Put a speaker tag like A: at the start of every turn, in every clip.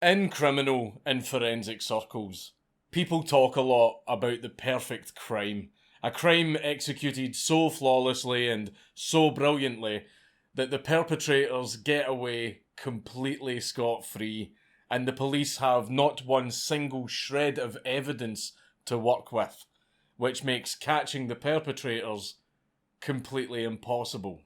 A: In criminal and forensic circles, people talk a lot about the perfect crime. A crime executed so flawlessly and so brilliantly that the perpetrators get away completely scot-free and the police have not one single shred of evidence to work with, which makes catching the perpetrators completely impossible.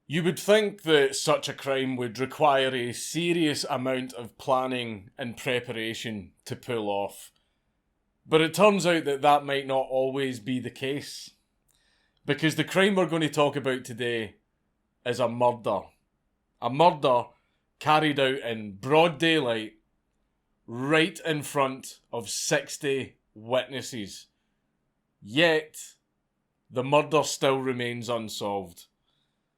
A: You would think that such a crime would require a serious amount of planning and preparation to pull off. But it turns out that that might not always be the case. Because the crime we're going to talk about today is a murder. A murder carried out in broad daylight, right in front of 60 witnesses. Yet, the murder still remains unsolved.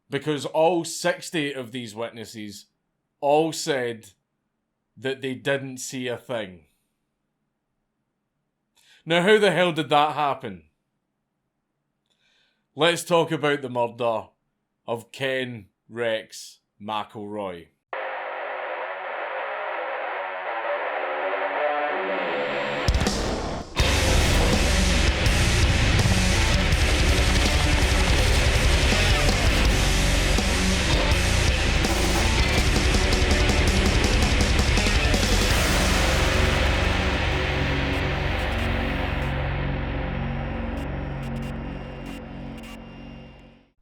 A: Because all 60 of these witnesses all said that they didn't see a thing. Now, how the hell did that happen? Let's talk about the murder of Ken Rex McElroy.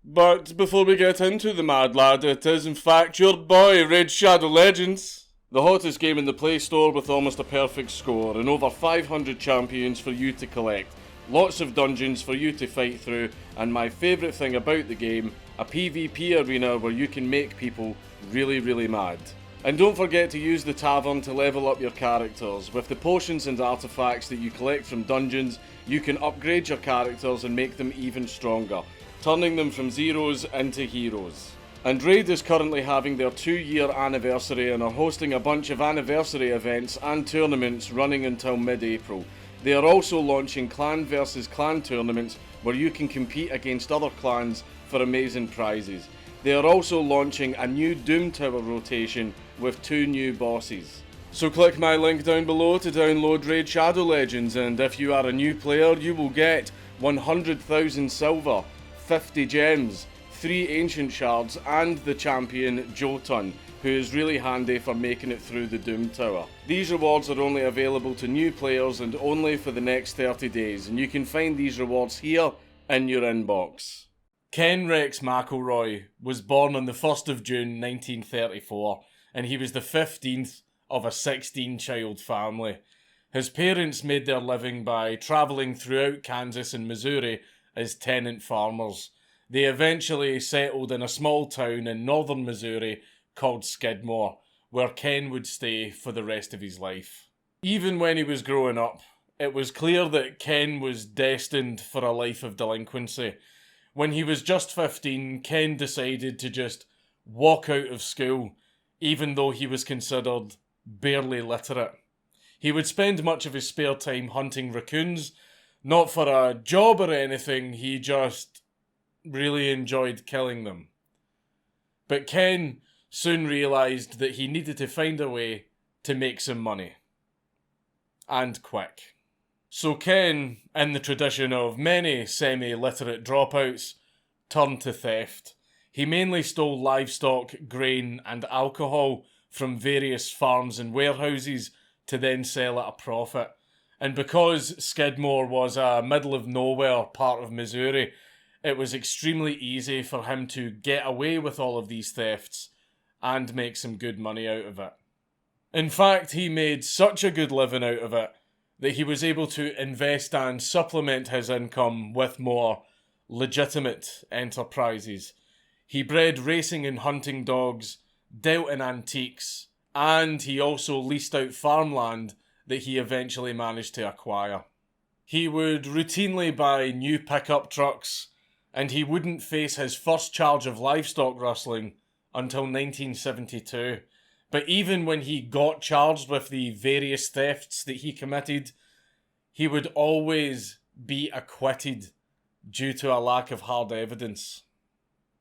A: But before we get into the mad lad, it is in fact your boy, Red Shadow Legends. The hottest game in the Play Store with almost a perfect score and over 500 champions for you to collect. Lots of dungeons for you to fight through, and my favourite thing about the game, a PvP arena where you can make people really mad. And don't forget to use the tavern to level up your characters. With the potions and artifacts that you collect from dungeons, you can upgrade your characters and make them even stronger, turning them from zeros into heroes. And Raid is currently having their 2-year anniversary and are hosting a bunch of anniversary events and tournaments running until mid-April. They are also launching clan versus clan tournaments where you can compete against other clans for amazing prizes. They are also launching a new Doom Tower rotation with 2 new bosses. So click my link down below to download Raid Shadow Legends, and if you are a new player you will get 100,000 silver, 50 gems, 3 ancient shards, and the champion Jotun, who is really handy for making it through the Doom Tower. These rewards are only available to new players and only for the next 30 days, and you can find these rewards here in your inbox. Ken Rex McElroy was born on the 1st of June 1934, and he was the 15th of a 16-child family. His parents made their living by travelling throughout Kansas and Missouri as tenant farmers. They eventually settled in a small town in northern Missouri called Skidmore, where Ken would stay for the rest of his life. Even when he was growing up, it was clear that Ken was destined for a life of delinquency. When he was just 15, Ken decided to just walk out of school, even though he was considered barely literate. He would spend much of his spare time hunting raccoons, not for a job or anything, he just really enjoyed killing them. But Ken soon realised that he needed to find a way to make some money. And quick. So Ken, in the tradition of many semi-literate dropouts, turned to theft. He mainly stole livestock, grain and alcohol from various farms and warehouses to then sell at a profit. And because Skidmore was a middle-of-nowhere part of Missouri, it was extremely easy for him to get away with all of these thefts and make some good money out of it. In fact, he made such a good living out of it that he was able to invest and supplement his income with more legitimate enterprises. He bred racing and hunting dogs, dealt in antiques, and he also leased out farmland that he eventually managed to acquire. He would routinely buy new pickup trucks, and he wouldn't face his first charge of livestock rustling until 1972. But even when he got charged with the various thefts that he committed, he would always be acquitted due to a lack of hard evidence.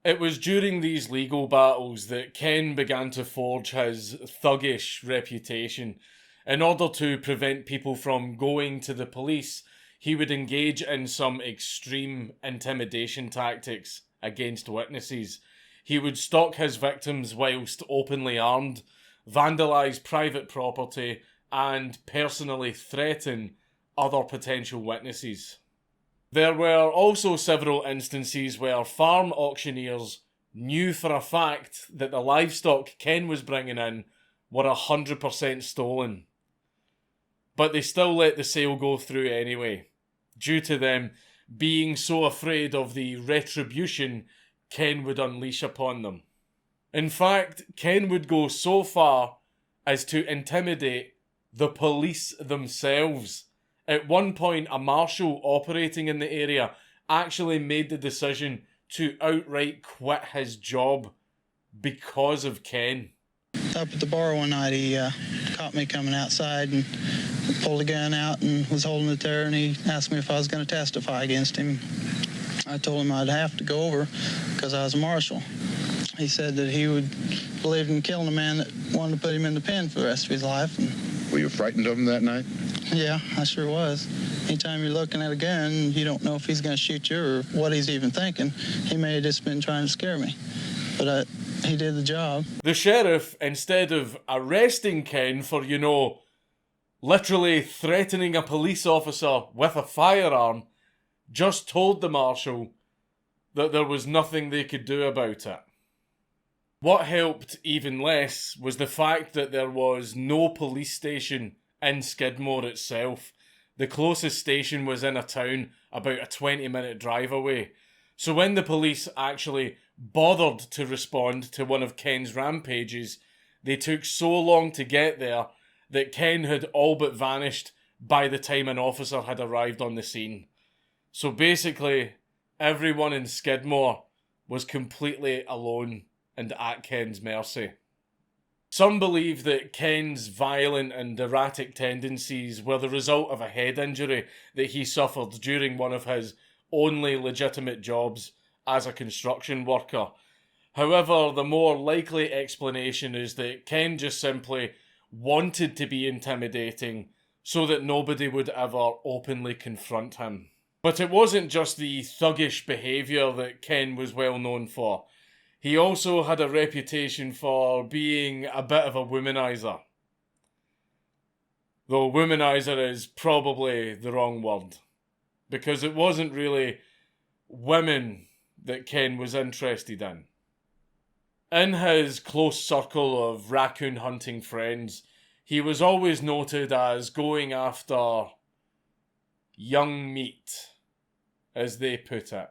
A: It was during these legal battles that Ken began to forge his thuggish reputation. In order to prevent people from going to the police, he would engage in some extreme intimidation tactics against witnesses. He would stalk his victims whilst openly armed, vandalise private property, and personally threaten other potential witnesses. There were also several instances where farm auctioneers knew for a fact that the livestock Ken was bringing in were 100% stolen. But they still let the sale go through anyway, due to them being so afraid of the retribution Ken would unleash upon them. In fact, Ken would go so far as to intimidate the police themselves. At one point, a marshal operating in the area actually made the decision to outright quit his job because of Ken.
B: Up at the bar one night, he caught me coming outside and pulled a gun out and was holding it there, and he asked me if I was going to testify against him. I told him I'd have to go over because I was a marshal. He said that he would believe in killing a man that wanted to put him in the pen for the rest of his life. And
C: were you frightened of him that night?
B: Yeah, I sure was. Anytime you're looking at a gun, you don't know if he's going to shoot you or what he's even thinking. He may have just been trying to scare me, but he did the job.
A: The sheriff, instead of arresting Ken for, literally threatening a police officer with a firearm, just told the marshal that there was nothing they could do about it. What helped even less was the fact that there was no police station in Skidmore itself. The closest station was in a town about a 20-minute drive away. So when the police actually bothered to respond to one of Ken's rampages, they took so long to get there that Ken had all but vanished by the time an officer had arrived on the scene. So basically, everyone in Skidmore was completely alone and at Ken's mercy. Some believe that Ken's violent and erratic tendencies were the result of a head injury that he suffered during one of his only legitimate jobs as a construction worker. However, the more likely explanation is that Ken just simply wanted to be intimidating so that nobody would ever openly confront him. But it wasn't just the thuggish behaviour that Ken was well known for. He also had a reputation for being a bit of a womanizer. Though womanizer is probably the wrong word, because it wasn't really women that Ken was interested in. In his close circle of raccoon hunting friends, he was always noted as going after young meat, as they put it.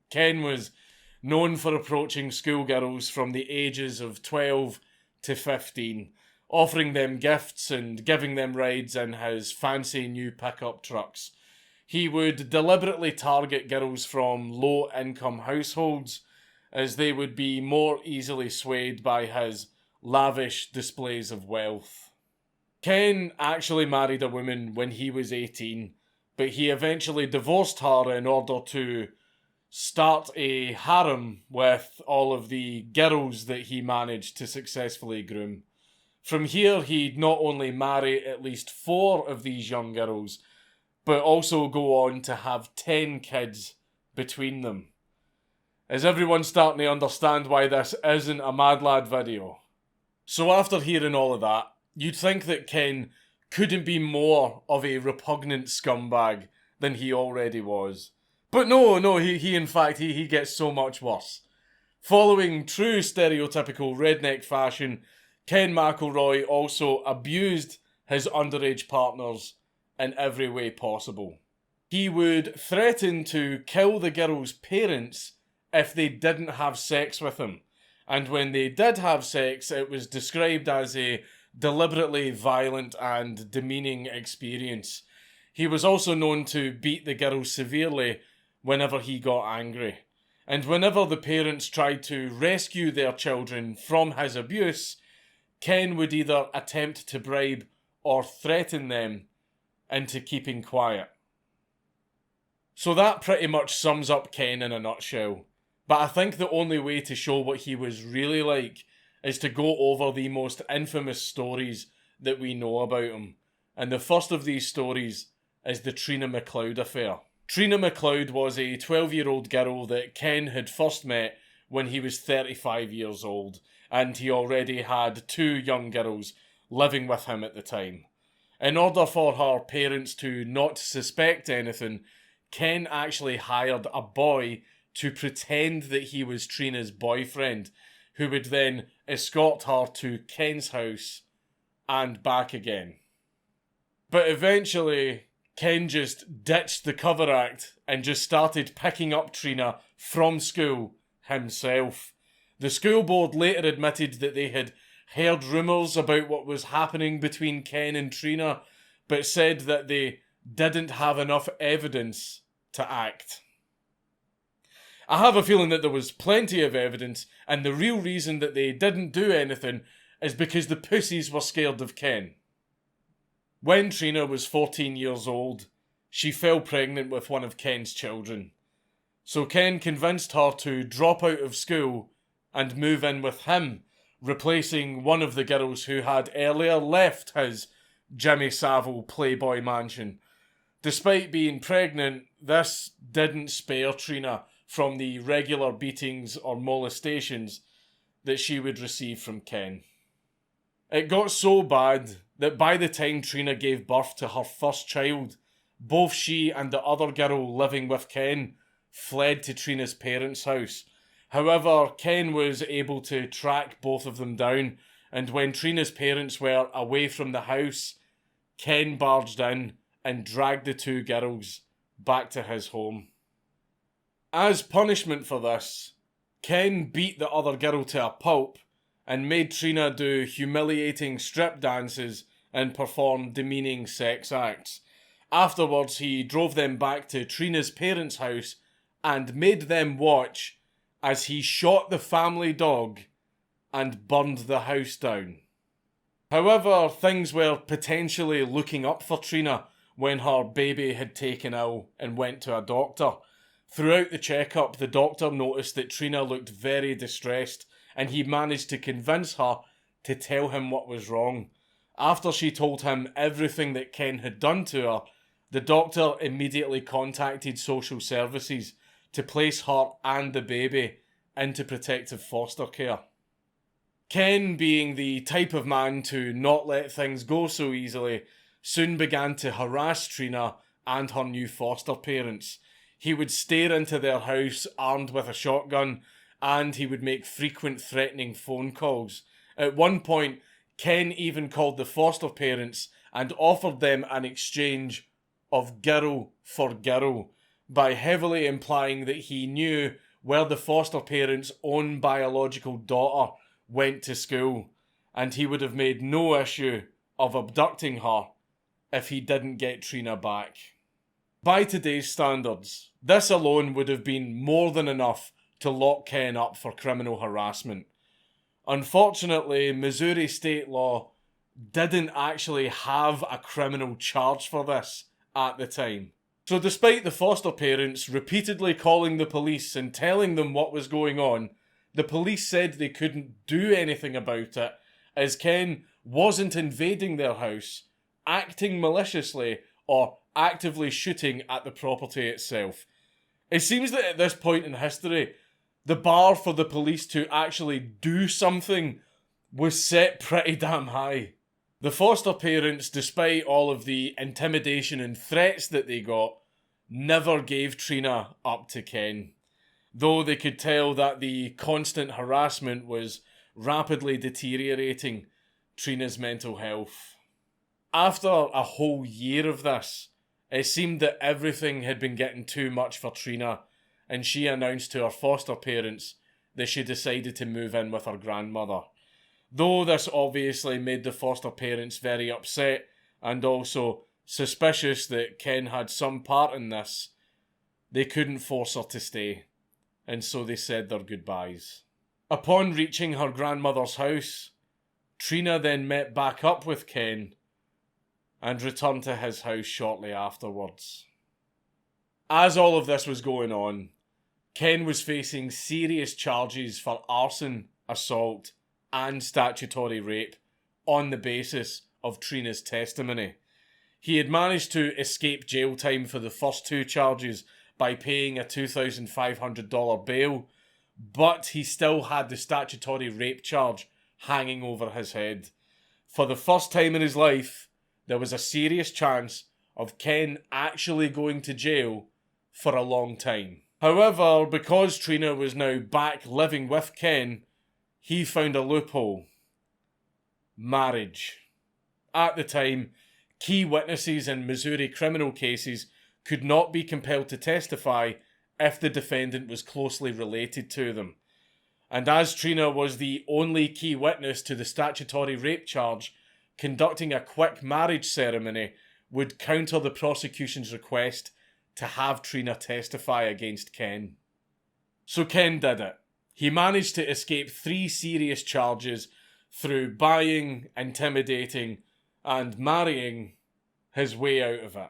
A: Ken was known for approaching schoolgirls from the ages of 12 to 15, offering them gifts and giving them rides in his fancy new pickup trucks. He would deliberately target girls from low-income households, as they would be more easily swayed by his lavish displays of wealth. Ken actually married a woman when he was 18, but he eventually divorced her in order to start a harem with all of the girls that he managed to successfully groom. From here, he'd not only marry at least 4 of these young girls, but also go on to have 10 kids between them. Is everyone starting to understand why this isn't a Mad Lad video? So after hearing all of that, you'd think that Ken couldn't be more of a repugnant scumbag than he already was. But no, he in fact gets so much worse. Following true stereotypical redneck fashion, Ken McElroy also abused his underage partners in every way possible. He would threaten to kill the girls' parents if they didn't have sex with him. And when they did have sex, it was described as a deliberately violent and demeaning experience. He was also known to beat the girls severely whenever he got angry. And whenever the parents tried to rescue their children from his abuse, Ken would either attempt to bribe or threaten them into keeping quiet. So that pretty much sums up Ken in a nutshell. But I think the only way to show what he was really like is to go over the most infamous stories that we know about him. And the first of these stories is the Trina McLeod affair. Trina McLeod was a 12-year-old girl that Ken had first met when he was 35 years old, and he already had 2 young girls living with him at the time. In order for her parents to not suspect anything, Ken actually hired a boy to pretend that he was Trina's boyfriend, who would then escort her to Ken's house and back again. But eventually, Ken just ditched the cover act and just started picking up Trina from school himself. The school board later admitted that they had heard rumours about what was happening between Ken and Trina, but said that they didn't have enough evidence to act. I have a feeling that there was plenty of evidence, and the real reason that they didn't do anything is because the pussies were scared of Ken. When Trina was 14 years old, she fell pregnant with one of Ken's children. So Ken convinced her to drop out of school and move in with him, replacing one of the girls who had earlier left his Jimmy Savile Playboy mansion. Despite being pregnant, this didn't spare Trina from the regular beatings or molestations that she would receive from Ken. It got so bad that by the time Trina gave birth to her first child, both she and the other girl living with Ken fled to Trina's parents' house. However, Ken was able to track both of them down, and when Trina's parents were away from the house, Ken barged in and dragged the 2 girls back to his home. As punishment for this, Ken beat the other girl to a pulp and made Trina do humiliating strip dances and perform demeaning sex acts. Afterwards, he drove them back to Trina's parents' house and made them watch as he shot the family dog and burned the house down. However, things were potentially looking up for Trina when her baby had taken ill and went to a doctor. Throughout the checkup, the doctor noticed that Trina looked very distressed, and he managed to convince her to tell him what was wrong. After she told him everything that Ken had done to her, the doctor immediately contacted social services to place her and the baby into protective foster care. Ken, being the type of man to not let things go so easily, soon began to harass Trina and her new foster parents. He would stare into their house armed with a shotgun, and he would make frequent threatening phone calls. At one point, Ken even called the foster parents and offered them an exchange of girl for girl by heavily implying that he knew where the foster parents' own biological daughter went to school, and he would have made no issue of abducting her if he didn't get Trina back. By today's standards, this alone would have been more than enough to lock Ken up for criminal harassment. Unfortunately, Missouri state law didn't actually have a criminal charge for this at the time. So despite the foster parents repeatedly calling the police and telling them what was going on, the police said they couldn't do anything about it, as Ken wasn't invading their house, acting maliciously, or actively shooting at the property itself. It seems that at this point in history, the bar for the police to actually do something was set pretty damn high. The foster parents, despite all of the intimidation and threats that they got, never gave Trina up to Ken, though they could tell that the constant harassment was rapidly deteriorating Trina's mental health. After a whole year of this, it seemed that everything had been getting too much for Trina, and she announced to her foster parents that she decided to move in with her grandmother. Though this obviously made the foster parents very upset and also suspicious that Ken had some part in this, they couldn't force her to stay, and so they said their goodbyes. Upon reaching her grandmother's house, Trina then met back up with Ken and returned to his house shortly afterwards. As all of this was going on, Ken was facing serious charges for arson, assault, and statutory rape on the basis of Trina's testimony. He had managed to escape jail time for the first two charges by paying a $2,500 bail, but he still had the statutory rape charge hanging over his head. For the first time in his life, there was a serious chance of Ken actually going to jail for a long time. However, because Trina was now back living with Ken, he found a loophole. Marriage. At the time, key witnesses in Missouri criminal cases could not be compelled to testify if the defendant was closely related to them. And as Trina was the only key witness to the statutory rape charge, conducting a quick marriage ceremony would counter the prosecution's request to have Trina testify against Ken. So Ken did it. He managed to escape 3 serious charges through buying, intimidating, and marrying his way out of it.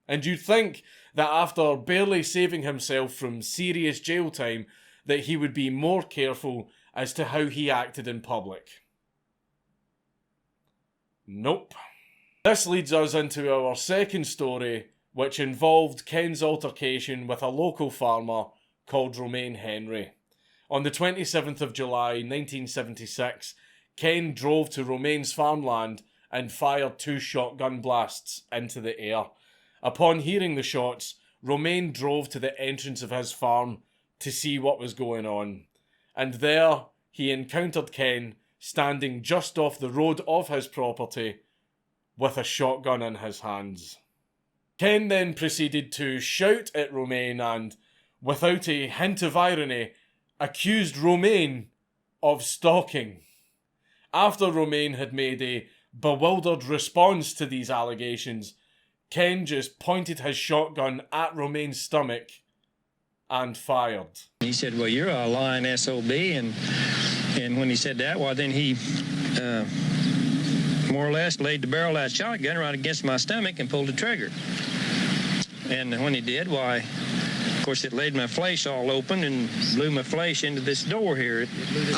A: And you'd think that after barely saving himself from serious jail time, that he would be more careful as to how he acted in public. Nope. This leads us into our second story, which involved Ken's altercation with a local farmer called Romaine Henry. On the 27th of July 1976, Ken drove to Romaine's farmland and fired 2 shotgun blasts into the air. Upon hearing the shots, Romaine drove to the entrance of his farm to see what was going on. And there, he encountered Ken standing just off the road of his property with a shotgun in his hands. Ken then proceeded to shout at Romaine and, without a hint of irony, accused Romaine of stalking. After Romaine had made a bewildered response to these allegations, Ken just pointed his shotgun at Romaine's stomach and fired.
D: He said, well, you're a lying SOB, and when he said that, well, then he more or less laid the barrel of that shotgun right against my stomach and pulled the trigger. And when he did, why, of course, it laid my flesh all open and blew my flesh into this door here.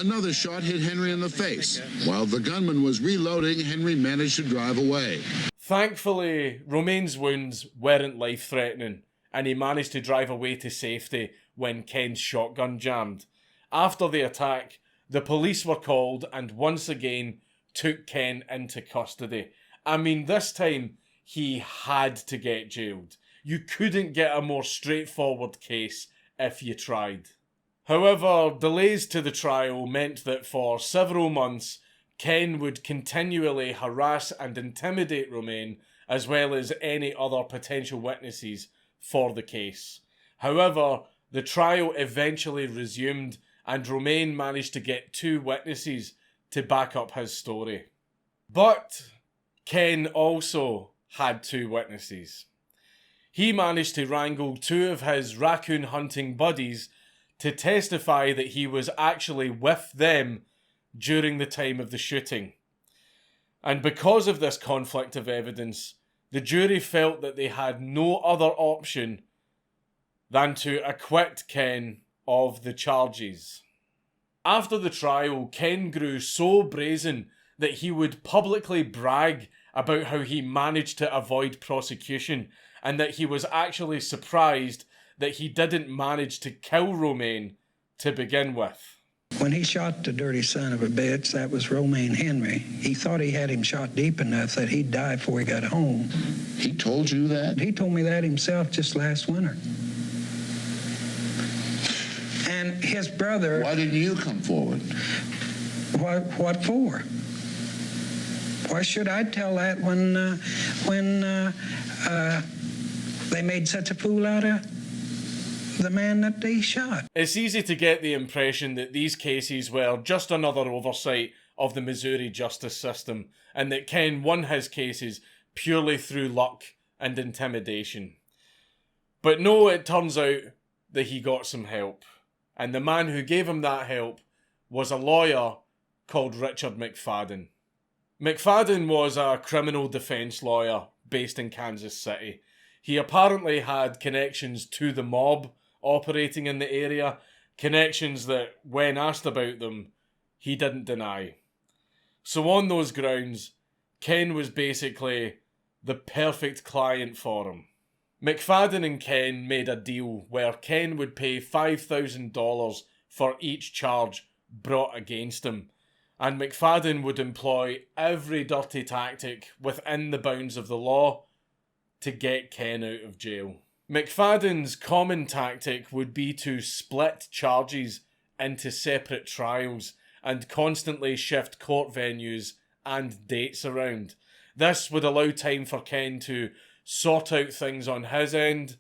C: Another shot hit Henry in the face. While the gunman was reloading, Henry managed to drive away.
A: Thankfully, Romaine's wounds weren't life-threatening, and he managed to drive away to safety when Ken's shotgun jammed. After the attack, the police were called and once again took Ken into custody. I mean, this time, he had to get jailed. You couldn't get a more straightforward case if you tried. However, delays to the trial meant that for several months, Ken would continually harass and intimidate Romaine, as well as any other potential witnesses for the case. However, the trial eventually resumed, and Romaine managed to get 2 witnesses to back up his story. But Ken also had 2 witnesses. He managed to wrangle 2 of his raccoon hunting buddies to testify that he was actually with them during the time of the shooting. And because of this conflict of evidence, the jury felt that they had no other option than to acquit Ken of the charges. After the trial, Ken grew so brazen that he would publicly brag about how he managed to avoid prosecution and that he was actually surprised that he didn't manage to kill Romaine to begin with.
E: When he shot the dirty son of a bitch, that was Romaine Henry, he thought he had him shot deep enough that he'd die before he got home.
C: He told you that?
E: He told me that himself just last winter. And his brother...
C: Why didn't you come forward?
E: What for? Why should I tell that when they made such a fool out of the man that they shot?
A: It's easy to get the impression that these cases were just another oversight of the Missouri justice system, and that Ken won his cases purely through luck and intimidation. But no, it turns out that he got some help. And the man who gave him that help was a lawyer called Richard McFadden. McFadden was a criminal defense lawyer based in Kansas City. He apparently had connections to the mob operating in the area, connections that, when asked about them, he didn't deny. So on those grounds, Ken was basically the perfect client for him. McFadden and Ken made a deal where Ken would pay $5,000 for each charge brought against him, and McFadden would employ every dirty tactic within the bounds of the law to get Ken out of jail. McFadden's common tactic would be to split charges into separate trials and constantly shift court venues and dates around. This would allow time for Ken to sort out things on his end,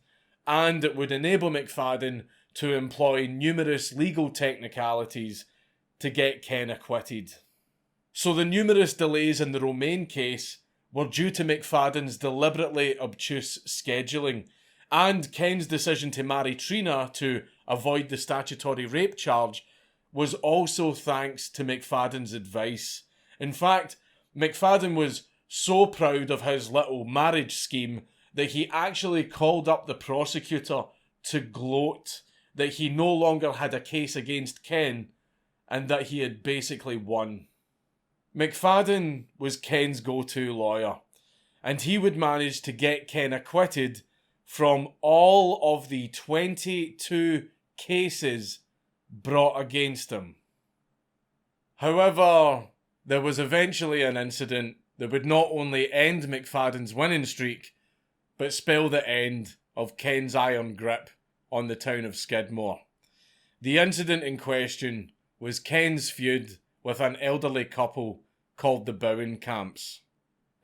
A: and it would enable McFadden to employ numerous legal technicalities to get Ken acquitted. So the numerous delays in the Romaine case were due to McFadden's deliberately obtuse scheduling, and Ken's decision to marry Trina to avoid the statutory rape charge was also thanks to McFadden's advice. In fact, McFadden was so proud of his little marriage scheme that he actually called up the prosecutor to gloat that he no longer had a case against Ken and that he had basically won. McFadden was Ken's go-to lawyer, and he would manage to get Ken acquitted from all of the 22 cases brought against him. However, there was eventually an incident that would not only end McFadden's winning streak, but spell the end of Ken's iron grip on the town of Skidmore. The incident in question was Ken's feud with an elderly couple called the Bowenkamps.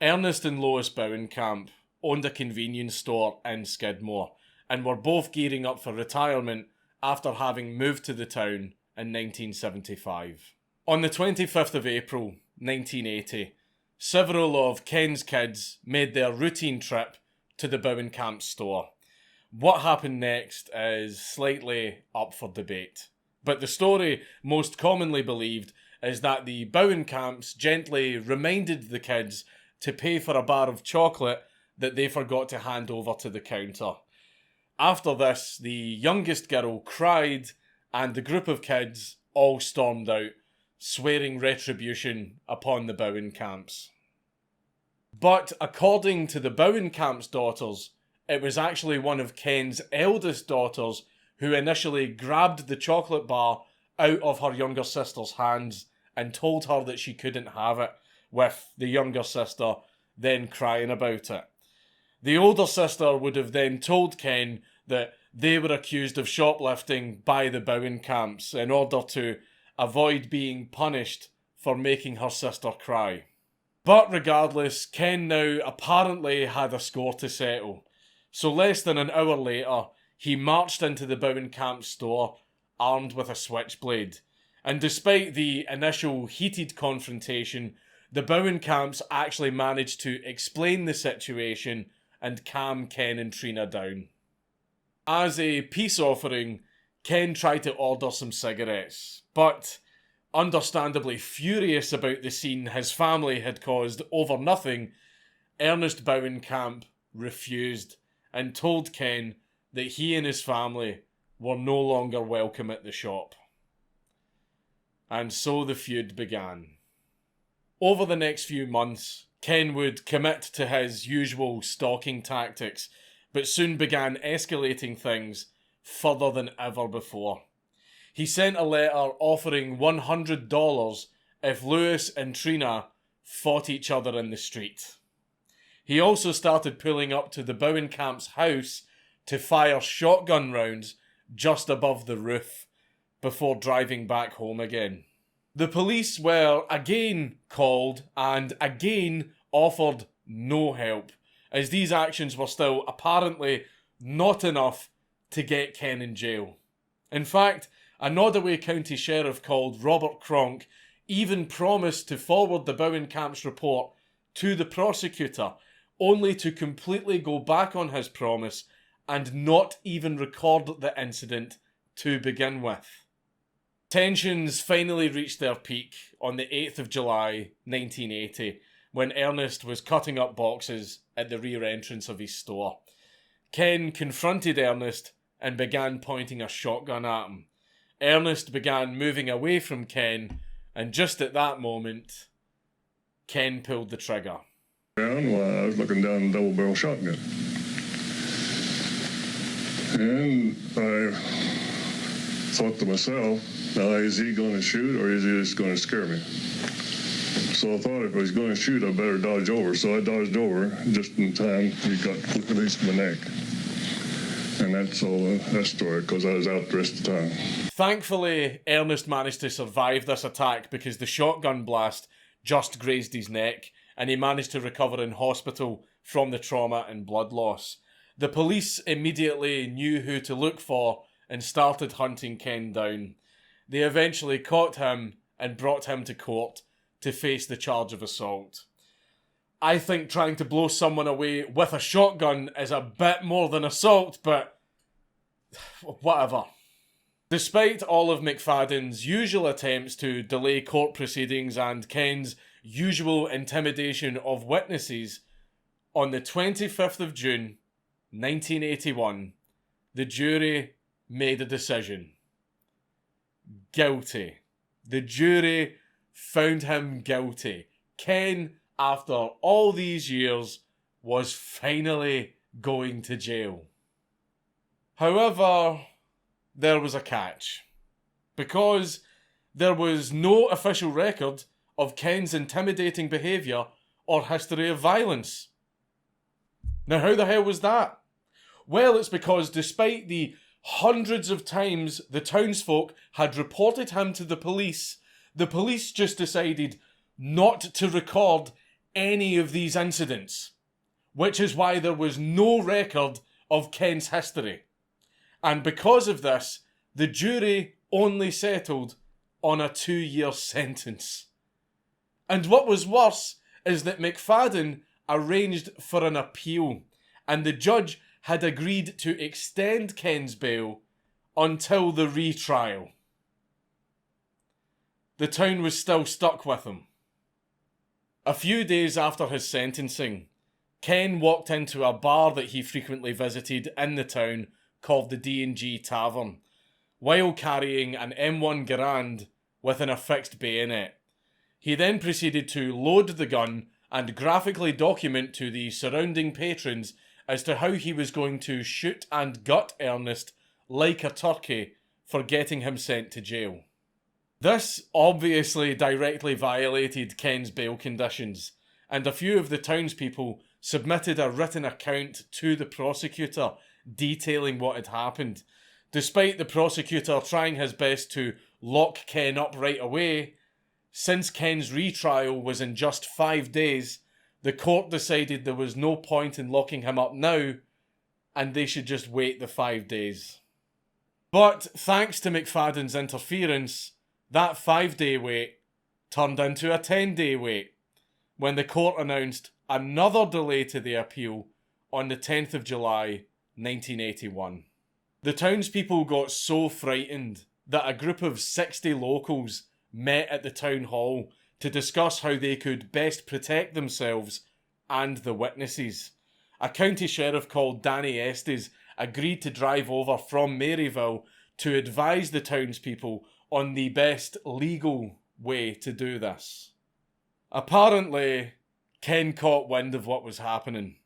A: Ernest and Lois Bowenkamp owned a convenience store in Skidmore and were both gearing up for retirement after having moved to the town in 1975. On the 25th of April, 1980, several of Ken's kids made their routine trip to the Bowenkamp store. What happened next is slightly up for debate, but the story most commonly believed is that the Bowenkamps gently reminded the kids to pay for a bar of chocolate that they forgot to hand over to the counter. After this, the youngest girl cried and the group of kids all stormed out, swearing retribution upon the Bowenkamps. But according to the Bowenkamps' daughters, it was actually one of Ken's eldest daughters who initially grabbed the chocolate bar out of her younger sister's hands and told her that she couldn't have it, with the younger sister then crying about it. The older sister would have then told Ken that they were accused of shoplifting by the Bowenkamps in order to avoid being punished for making her sister cry. But regardless, Ken now apparently had a score to settle. So less than an hour later, he marched into the Bowenkamp store armed with a switchblade. And despite the initial heated confrontation, the Bowenkamps actually managed to explain the situation and calm Ken and Trina down. As a peace offering, Ken tried to order some cigarettes, but understandably furious about the scene his family had caused over nothing, Ernest Bowenkamp refused and told Ken that he and his family were no longer welcome at the shop. And so the feud began. Over the next few months, Ken would commit to his usual stalking tactics, but soon began escalating things further than ever before. He sent a letter offering $100 if Lewis and Trina fought each other in the street. He also started pulling up to the Bowenkamp's house to fire shotgun rounds just above the roof before driving back home again. The police were again called and again offered no help, as these actions were still apparently not enough to get Ken in jail. In fact, a Nodaway County Sheriff called Robert Cronk even promised to forward the Bowenkamp's report to the prosecutor, only to completely go back on his promise and not even record the incident to begin with. Tensions finally reached their peak on the 8th of July 1980, when Ernest was cutting up boxes at the rear entrance of his store. Ken confronted Ernest and began pointing a shotgun at him. Ernest began moving away from Ken, and just at that moment, Ken pulled the trigger.
F: While I was looking down a double-barrel shotgun. And I thought to myself, now is he going to shoot or is he just going to scare me? So I thought if he was going to shoot, I better dodge over. So I dodged over just in time. He got at least my neck. And that's all that story, because I was out the rest of the time.
A: Thankfully, Ernest managed to survive this attack because the shotgun blast just grazed his neck, and he managed to recover in hospital from the trauma and blood loss. The police immediately knew who to look for and started hunting Ken down. They eventually caught him and brought him to court to face the charge of assault. I think trying to blow someone away with a shotgun is a bit more than assault, but whatever. Despite all of McFadden's usual attempts to delay court proceedings and Ken's usual intimidation of witnesses, on the 25th of June, 1981, the jury made a decision. Guilty. The jury found him guilty. Ken, after all these years, was finally going to jail. However, there was a catch. Because there was no official record of Ken's intimidating behaviour or history of violence. Now, how the hell was that? Well, it's because despite the hundreds of times the townsfolk had reported him to the police just decided not to record any of these incidents, which is why there was no record of Ken's history. And because of this, the jury only settled on a 2-year sentence. And what was worse is that McFadden arranged for an appeal, and the judge had agreed to extend Ken's bail until the retrial. The town was still stuck with him. A few days after his sentencing, Ken walked into a bar that he frequently visited in the town called the D&G Tavern, while carrying an M1 Garand with an affixed bayonet. He then proceeded to load the gun and graphically document to the surrounding patrons as to how he was going to shoot and gut Ernest like a turkey for getting him sent to jail. This obviously directly violated Ken's bail conditions, and a few of the townspeople submitted a written account to the prosecutor detailing what had happened. Despite the prosecutor trying his best to lock Ken up right away, since Ken's retrial was in just 5 days, the court decided there was no point in locking him up now, and they should just wait the 5 days. But thanks to McFadden's interference, that 5-day wait turned into a 10-day wait, when the court announced another delay to the appeal on the 10th of July, 1981. The townspeople got so frightened that a group of 60 locals met at the town hall to discuss how they could best protect themselves and the witnesses. A county sheriff called Danny Estes agreed to drive over from Maryville to advise the townspeople on the best legal way to do this. Apparently, Ken caught wind of what was happening,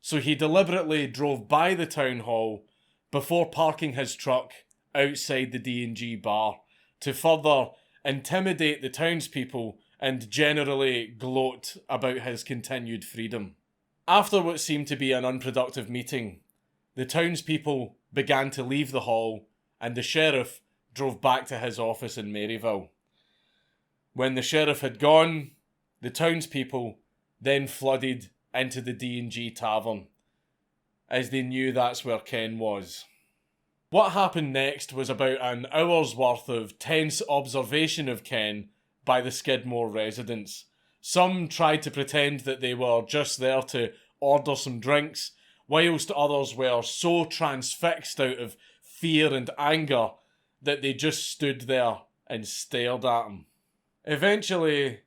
A: so he deliberately drove by the town hall before parking his truck outside the D&G bar to further intimidate the townspeople and generally gloat about his continued freedom. After what seemed to be an unproductive meeting, the townspeople began to leave the hall and the sheriff drove back to his office in Maryville. When the sheriff had gone, the townspeople then flooded into the D&G Tavern, as they knew that's where Ken was. What happened next was about an hour's worth of tense observation of Ken by the Skidmore residents. Some tried to pretend that they were just there to order some drinks, whilst others were so transfixed out of fear and anger that they just stood there and stared at him. Eventually,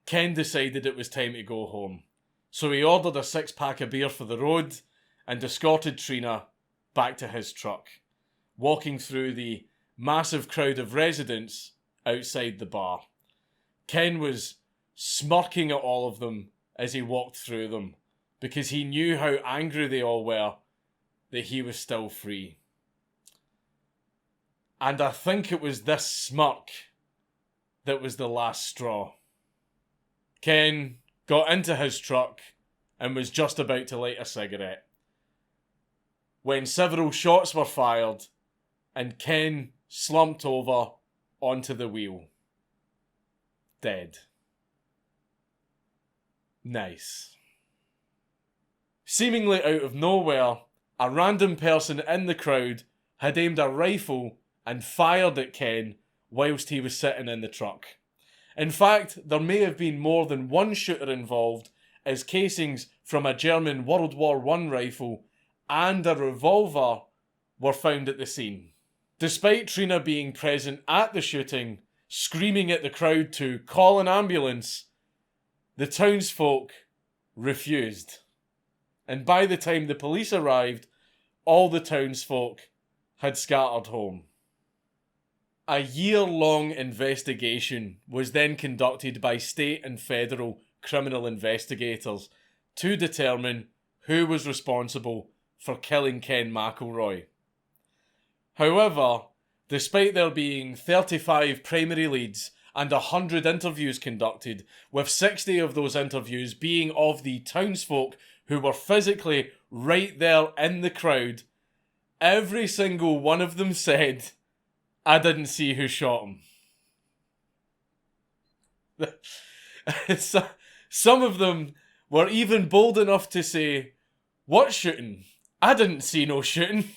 A: Ken decided it was time to go home, so he ordered a 6-pack of beer for the road and escorted Trina back to his truck. walking through the massive crowd of residents outside the bar. Ken was smirking at all of them as he walked through them, because he knew how angry they all were that he was still free. And I think it was this smirk that was the last straw. Ken got into his truck and was just about to light a cigarette when several shots were fired and Ken slumped over onto the wheel. Dead. Nice. Seemingly out of nowhere, a random person in the crowd had aimed a rifle and fired at Ken whilst he was sitting in the truck. In fact, there may have been more than one shooter involved, as casings from a German World War I rifle and a revolver were found at the scene. Despite Trina being present at the shooting, screaming at the crowd to call an ambulance, the townsfolk refused. And by the time the police arrived, all the townsfolk had scattered home. A year-long investigation was then conducted by state and federal criminal investigators to determine who was responsible for killing Ken McElroy. However, despite there being 35 primary leads and 100 interviews conducted, with 60 of those interviews being of the townsfolk who were physically right there in the crowd, every single one of them said, "I didn't see who shot him." Some of them were even bold enough to say, "What shooting? I didn't see no shooting."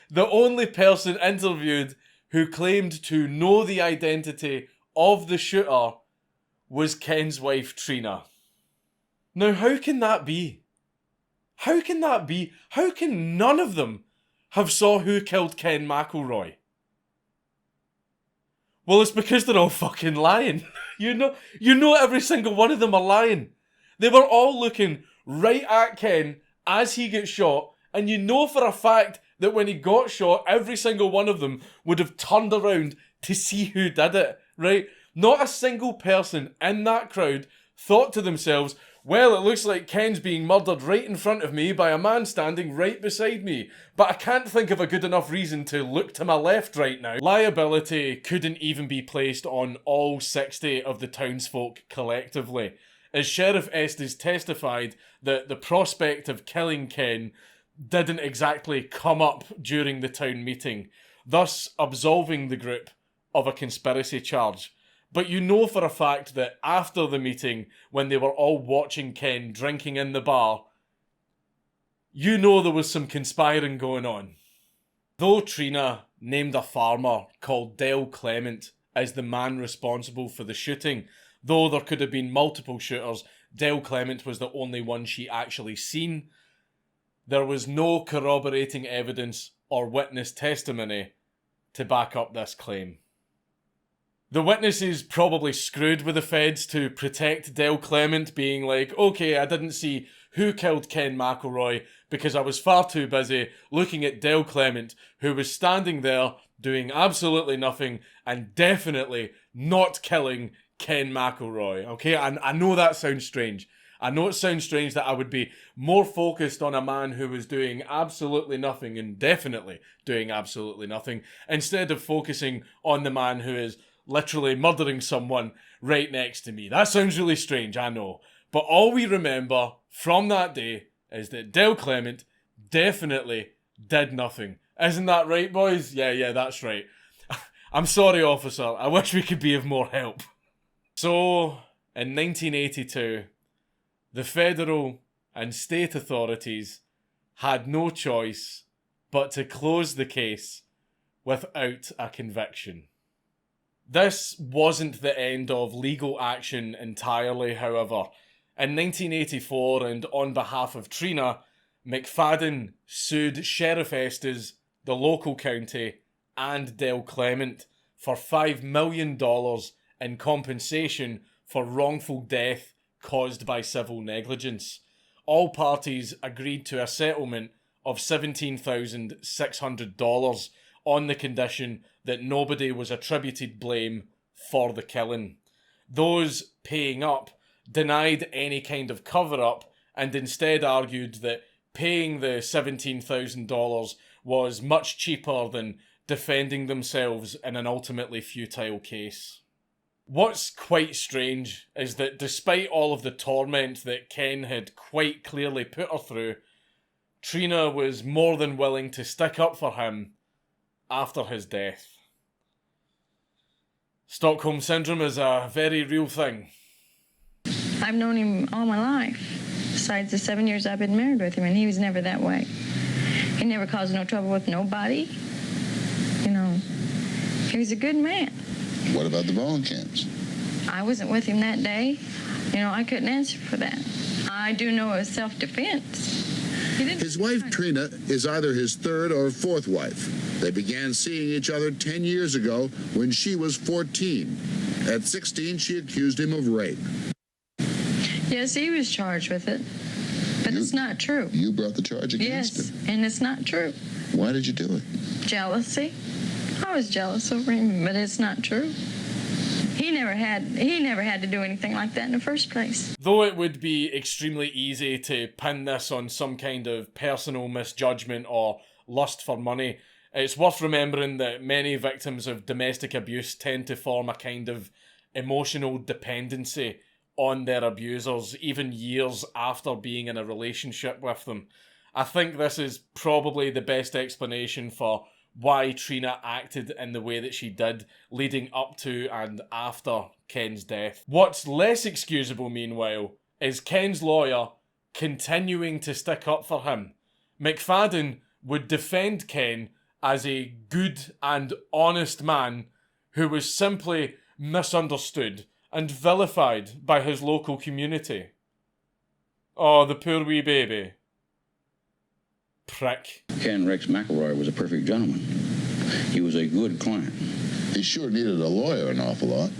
A: The only person interviewed who claimed to know the identity of the shooter was Ken's wife, Trina. Now, how can that be? How can that be? How can none of them have saw who killed Ken McElroy? Well, it's because they're all fucking lying. You know every single one of them are lying. They were all looking right at Ken as he gets shot, and you know for a fact that when he got shot, every single one of them would have turned around to see who did it, right? Not a single person in that crowd thought to themselves, well, it looks like Ken's being murdered right in front of me by a man standing right beside me, but I can't think of a good enough reason to look to my left right now. Liability couldn't even be placed on all 60 of the townsfolk collectively, as Sheriff Estes testified that the prospect of killing Ken didn't exactly come up during the town meeting, thus absolving the group of a conspiracy charge. But you know for a fact that after the meeting, when they were all watching Ken drinking in the bar, you know there was some conspiring going on. Though Trina named a farmer called Del Clement as the man responsible for the shooting, though there could have been multiple shooters, Del Clement was the only one she actually seen. There was no corroborating evidence or witness testimony to back up this claim. The witnesses probably screwed with the feds to protect Del Clement, being like, okay, I didn't see who killed Ken McElroy because I was far too busy looking at Del Clement, who was standing there doing absolutely nothing and definitely not killing Ken McElroy. Okay, I know that sounds strange. I know it sounds strange that I would be more focused on a man who was doing absolutely nothing and definitely doing absolutely nothing, instead of focusing on the man who is literally murdering someone right next to me. That sounds really strange, I know. But all we remember from that day is that Del Clement definitely did nothing. Isn't that right, boys? Yeah, that's right. I'm sorry, officer. I wish we could be of more help. So, in 1982, the federal and state authorities had no choice but to close the case without a conviction. This wasn't the end of legal action entirely, however. In 1984, and on behalf of Trina, McFadden sued Sheriff Estes, the local county, and Del Clement for $5 million in compensation for wrongful death caused by civil negligence. All parties agreed to a settlement of $17,600 on the condition that nobody was attributed blame for the killing. Those paying up denied any kind of cover-up and instead argued that paying the $17,000 was much cheaper than defending themselves in an ultimately futile case. What's quite strange is that despite all of the torment that Ken had quite clearly put her through, Trina was more than willing to stick up for him after his death. Stockholm Syndrome is a very real thing.
G: I've known him all my life, besides the 7 years I've been married with him, and he was never that way. He never caused no trouble with nobody. You know, he was a good man.
C: What about the bowling camps?
G: I wasn't with him that day. You know, I couldn't answer for that. I do know it was self-defense.
C: His wife, Trina, is either his third or fourth wife. They began seeing each other 10 years ago when she was 14. At 16, she accused him of rape.
G: Yes, he was charged with it, but it's not true.
C: You brought the charge against him?
G: Yes, and it's not true.
C: Why did you do it?
G: Jealousy. I was jealous over him, but it's not true. He never had to do anything like that in the first place.
A: Though it would be extremely easy to pin this on some kind of personal misjudgment or lust for money, it's worth remembering that many victims of domestic abuse tend to form a kind of emotional dependency on their abusers, even years after being in a relationship with them. I think this is probably the best explanation for why Trina acted in the way that she did, leading up to and after Ken's death. What's less excusable, meanwhile, is Ken's lawyer continuing to stick up for him. McFadden would defend Ken as a good and honest man who was simply misunderstood and vilified by his local community. Oh, the poor wee baby. Prick.
H: Ken Rex McElroy was a perfect gentleman. He was a good client.
C: He sure needed a lawyer an awful lot.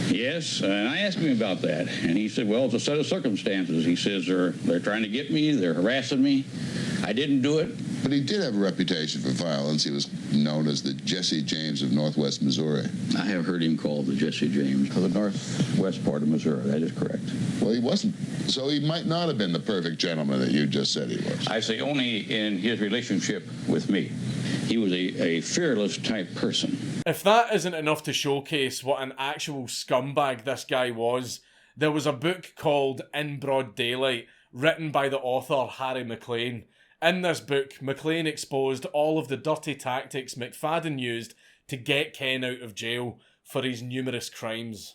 H: Yes, and I asked him about that, and he said, well, it's a set of circumstances. He says they're trying to get me, they're harassing me. I didn't do it.
C: But he did have a reputation for violence. He was known as the Jesse James of Northwest Missouri.
H: I have heard him called the Jesse James of the northwest part of Missouri. That is correct.
C: Well, he wasn't. So he might not have been the perfect gentleman that you just said he was.
H: I say only in his relationship with me. He was a fearless type person.
A: If that isn't enough to showcase what an actual scumbag this guy was, there was a book called In Broad Daylight, written by the author Harry McLean. In this book, McLean exposed all of the dirty tactics McFadden used to get Ken out of jail for his numerous crimes.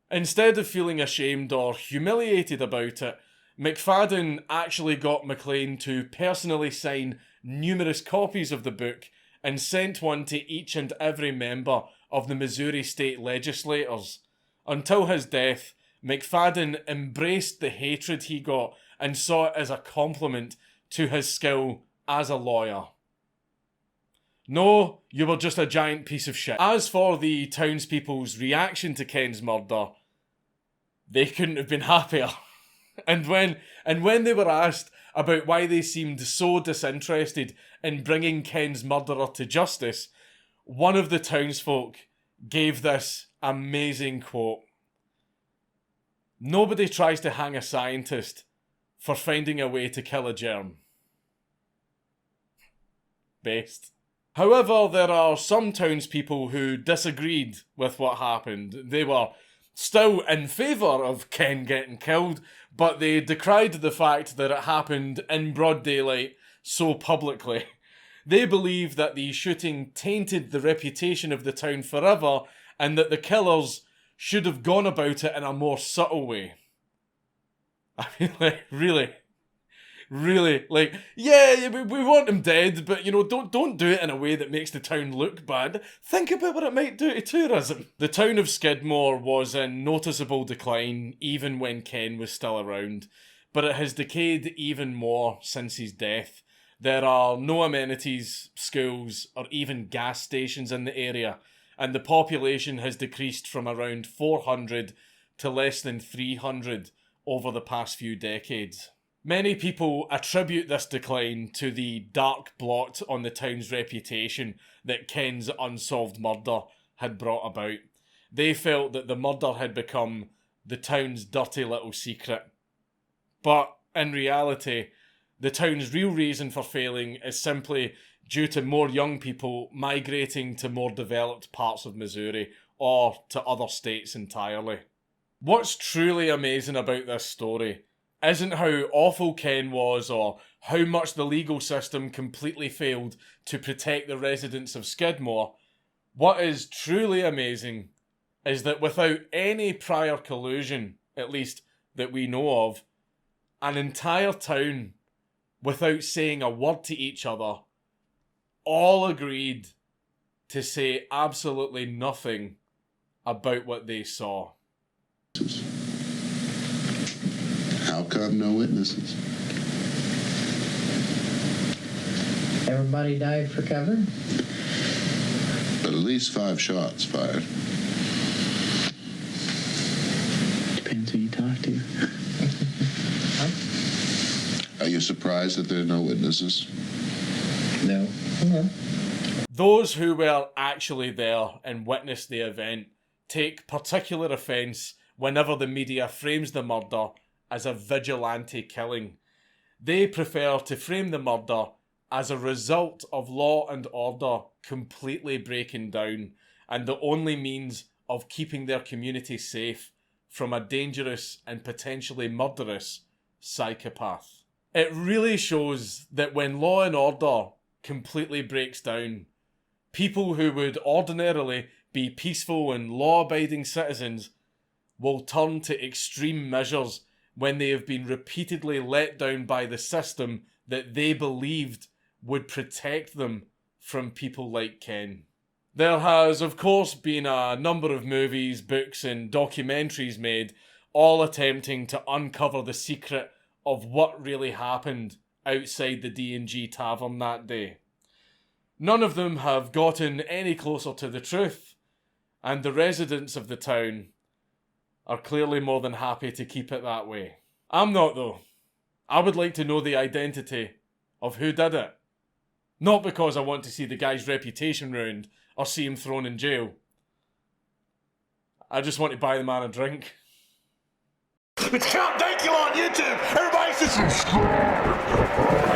A: Instead of feeling ashamed or humiliated about it, McFadden actually got McLean to personally sign numerous copies of the book and sent one to each and every member of the Missouri state legislators. Until his death, McFadden embraced the hatred he got and saw it as a compliment to his skill as a lawyer. No, you were just a giant piece of shit. As for the townspeople's reaction to Ken's murder, they couldn't have been happier. And when they were asked about why they seemed so disinterested in bringing Ken's murderer to justice, one of the townsfolk gave this amazing quote. "Nobody tries to hang a scientist for finding a way to kill a germ." Best. However, there are some townspeople who disagreed with what happened. They were still in favour of Ken getting killed, but they decried the fact that it happened in broad daylight so publicly. They believe that the shooting tainted the reputation of the town forever and that the killers should have gone about it in a more subtle way. I mean, like, really, like, yeah, we want him dead, but, you know, don't do it in a way that makes the town look bad. Think about what it might do to tourism. The town of Skidmore was in noticeable decline even when Ken was still around, but it has decayed even more since his death. There are no amenities, schools, or even gas stations in the area, and the population has decreased from around 400 to less than 300 over the past few decades. Many people attribute this decline to the dark blot on the town's reputation that Ken's unsolved murder had brought about. They felt that the murder had become the town's dirty little secret. But in reality, the town's real reason for failing is simply due to more young people migrating to more developed parts of Missouri or to other states entirely. What's truly amazing about this story isn't how awful Ken was or how much the legal system completely failed to protect the residents of Skidmore. What is truly amazing is that without any prior collusion, at least that we know of, an entire town, without saying a word to each other, all agreed to say absolutely nothing about what they saw.
C: How come no witnesses?
I: Everybody died for cover?
C: But at least 5 shots fired.
I: Depends who you talk to.
C: Are you surprised that there are no witnesses?
I: No. No.
A: Those who were actually there and witnessed the event take particular offence whenever the media frames the murder as a vigilante killing. They prefer to frame the murder as a result of law and order completely breaking down and the only means of keeping their community safe from a dangerous and potentially murderous psychopath. It really shows that when law and order completely breaks down, people who would ordinarily be peaceful and law-abiding citizens will turn to extreme measures when they have been repeatedly let down by the system that they believed would protect them from people like Ken. There has, of course, been a number of movies, books and documentaries made, all attempting to uncover the secret of what really happened outside the D&G tavern that day. None of them have gotten any closer to the truth, and the residents of the town are clearly more than happy to keep it that way. I'm not, though. I would like to know the identity of who did it. Not because I want to see the guy's reputation ruined or see him thrown in jail. I just want to buy the man a drink.
J: It's Count Dankula on YouTube! Everybody subscribe!